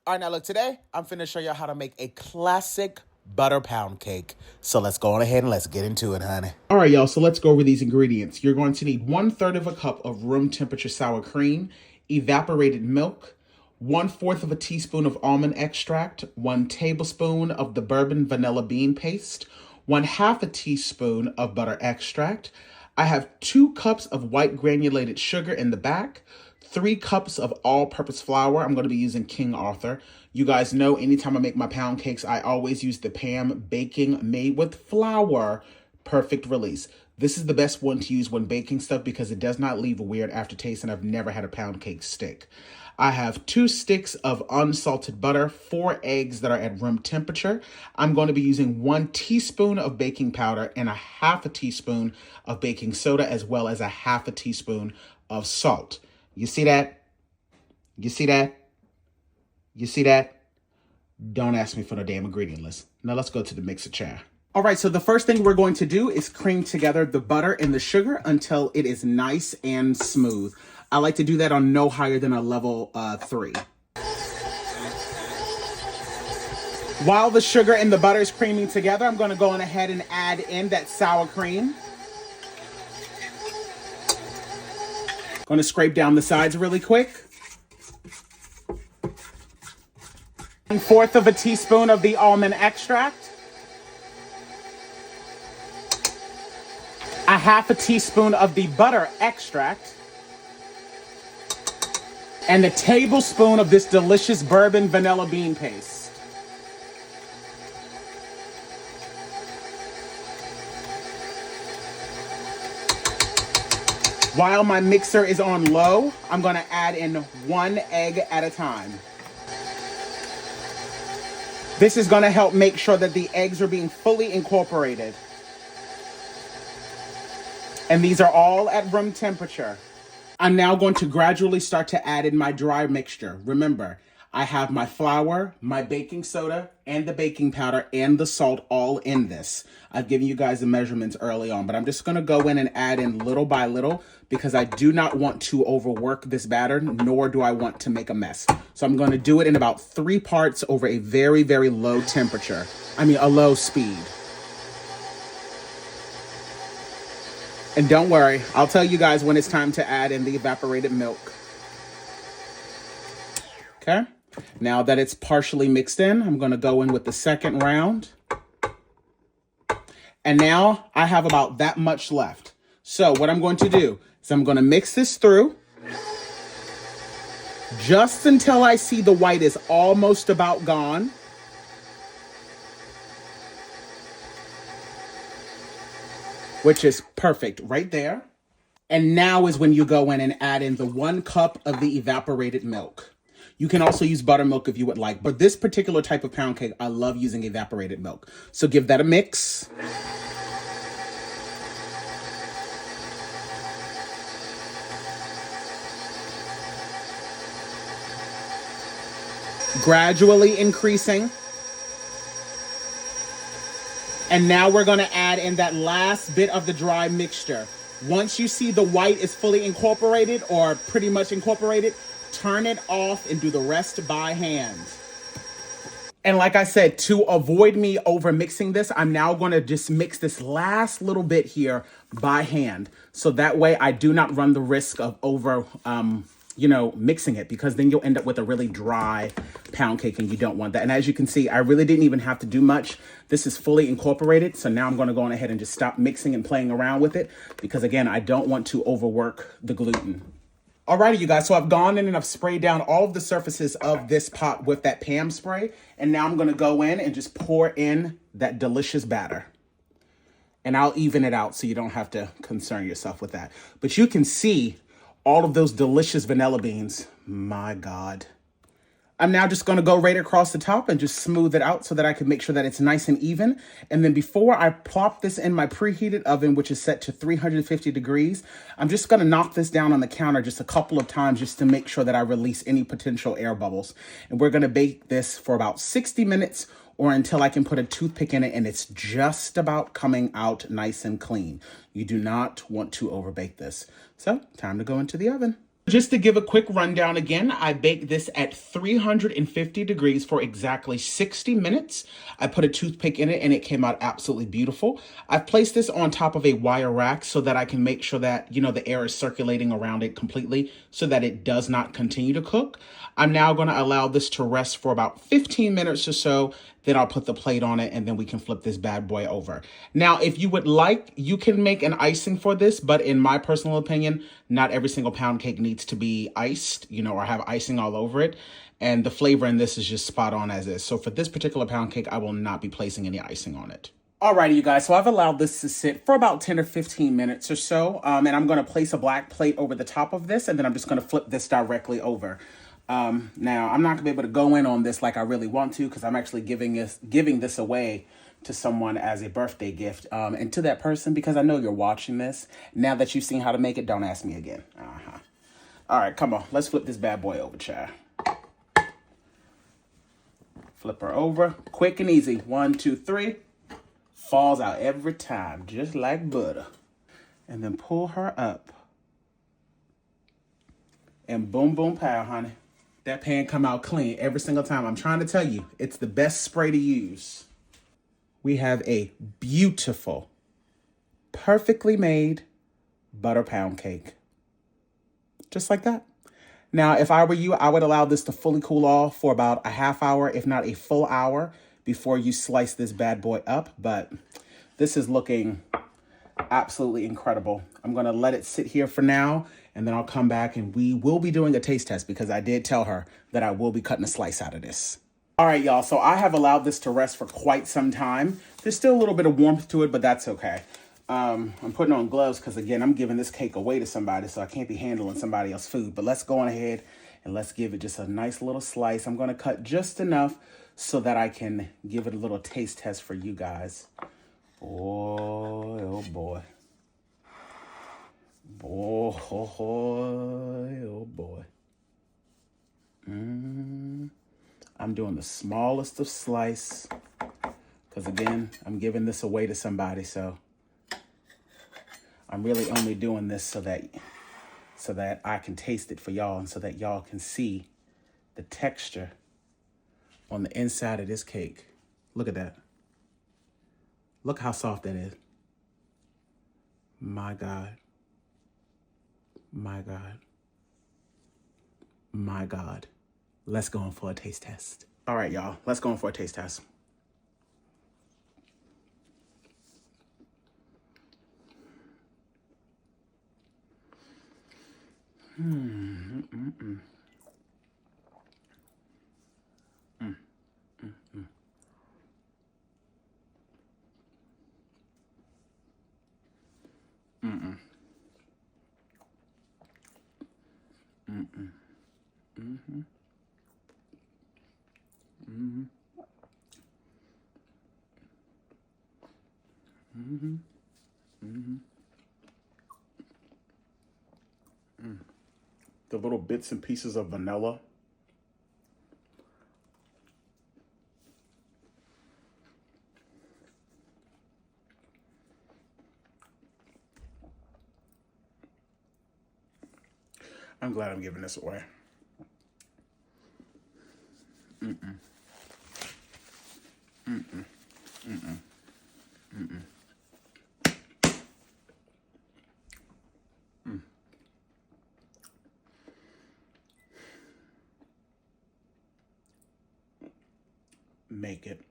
All right, now look, today I'm finna show you how to make a classic butter pound cake. So let's go on ahead and let's get into it, honey. All right, y'all, so let's go over these ingredients. You're going to need 1/3 of a cup of room temperature sour cream, evaporated milk, 1/4 teaspoon of almond extract, 1 tablespoon of the bourbon vanilla bean paste, 1/2 teaspoon of butter extract. I have 2 cups of white granulated sugar in the back, 3 cups of all-purpose flour. I'm going to be using King Arthur. You guys know anytime I make my pound cakes, I always use the Pam Baking Made with Flour Perfect Release. This is the best one to use when baking stuff because it does not leave a weird aftertaste, and I've never had a pound cake stick. I have 2 sticks of unsalted butter, 4 eggs that are at room temperature. I'm going to be using 1 teaspoon of baking powder and 1/2 teaspoon of baking soda, as well as 1/2 teaspoon of salt. You see that? You see that? You see that? Don't ask me for the damn ingredient list. Now let's go to the mixer chair. All right, so the first thing we're going to do is cream together the butter and the sugar until it is nice and smooth. I like to do that on no higher than a level 3. While the sugar and the butter is creaming together, I'm going to go on ahead and add in that sour cream. Going to scrape down the sides really quick. 1/4 teaspoon of the almond extract. 1/2 teaspoon of the butter extract. And a tablespoon of this delicious bourbon vanilla bean paste. While my mixer is on low, I'm going to add in 1 egg at a time. This is going to help make sure that the eggs are being fully incorporated. And these are all at room temperature. I'm now going to gradually start to add in my dry mixture. Remember, I have my flour, my baking soda, and the baking powder, and the salt all in this. I've given you guys the measurements early on, but I'm just gonna go in and add in little by little because I do not want to overwork this batter, nor do I want to make a mess. So I'm gonna do it in about 3 parts over a very, very low temperature. A low speed. And don't worry, I'll tell you guys when it's time to add in the evaporated milk. Okay? Now that it's partially mixed in, I'm going to go in with the second round. And now I have about that much left. So what I'm going to do is I'm going to mix this through just until I see the white is almost about gone. Which is perfect right there. And now is when you go in and add in the 1 cup of the evaporated milk. You can also use buttermilk if you would like, but this particular type of pound cake, I love using evaporated milk. So give that a mix. Gradually increasing. And now we're gonna add in that last bit of the dry mixture. Once you see the white is fully incorporated or pretty much incorporated, turn it off and do the rest by hand. And like I said, to avoid me over mixing this, I'm now going to just mix this last little bit here by hand. So that way I do not run the risk of over, mixing it, because then you'll end up with a really dry pound cake and you don't want that. And as you can see, I really didn't even have to do much. This is fully incorporated. So now I'm going to go on ahead and just stop mixing and playing around with it because again, I don't want to overwork the gluten. Alrighty, you guys, so I've gone in and I've sprayed down all of the surfaces of this pot with that Pam spray. And now I'm going to go in and just pour in that delicious batter. And I'll even it out so you don't have to concern yourself with that. But you can see all of those delicious vanilla beans. My God. I'm now just going to go right across the top and just smooth it out so that I can make sure that it's nice and even. And then before I plop this in my preheated oven, which is set to 350 degrees, I'm just going to knock this down on the counter just a couple of times just to make sure that I release any potential air bubbles. And we're going to bake this for about 60 minutes or until I can put a toothpick in it and it's just about coming out nice and clean. You do not want to overbake this. So time to go into the oven. Just to give a quick rundown again, I baked this at 350 degrees for exactly 60 minutes. I put a toothpick in it and it came out absolutely beautiful. I've placed this on top of a wire rack so that I can make sure that, the air is circulating around it completely so that it does not continue to cook. I'm now going to allow this to rest for about 15 minutes or so. Then I'll put the plate on it and then we can flip this bad boy over. Now, if you would like, you can make an icing for this, but in my personal opinion, not every single pound cake needs to be iced, or have icing all over it. And the flavor in this is just spot on as is. So for this particular pound cake, I will not be placing any icing on it. Alrighty, you guys, so I've allowed this to sit for about 10 or 15 minutes or so. And I'm going to place a black plate over the top of this, and then I'm just going to flip this directly over. Now, I'm not going to be able to go in on this like I really want to because I'm actually giving this away to someone as a birthday gift. And to that person, because I know you're watching this, now that you've seen how to make it, don't ask me again. All right, come on. Let's flip this bad boy over, child. Flip her over. Quick and easy. 1, 2, 3. Falls out every time, just like butter. And then pull her up. And boom, boom, pow, honey. That pan come out clean every single time. I'm trying to tell you, it's the best spray to use. We have a beautiful, perfectly made butter pound cake. Just like that. Now, if I were you, I would allow this to fully cool off for about a half hour, if not a full hour, before you slice this bad boy up. But this is looking absolutely incredible. I'm going to let it sit here for now, and then I'll come back and we will be doing a taste test because I did tell her that I will be cutting a slice out of this. All right, y'all. So I have allowed this to rest for quite some time. There's still a little bit of warmth to it, but that's okay. I'm putting on gloves because, again, I'm giving this cake away to somebody, so I can't be handling somebody else's food. But let's go on ahead and let's give it just a nice little slice. I'm going to cut just enough so that I can give it a little taste test for you guys. Boy, oh boy. Boy, oh boy. I'm doing the smallest of slice because, again, I'm giving this away to somebody, so I'm really only doing this so that I can taste it for y'all and so that y'all can see the texture on the inside of this cake. Look at that. Look how soft that is. My God. My God. My God. Let's go in for a taste test. All right, y'all. Let's go in for a taste test. The little bits and pieces of vanilla. I'm glad I'm giving this away. Make it.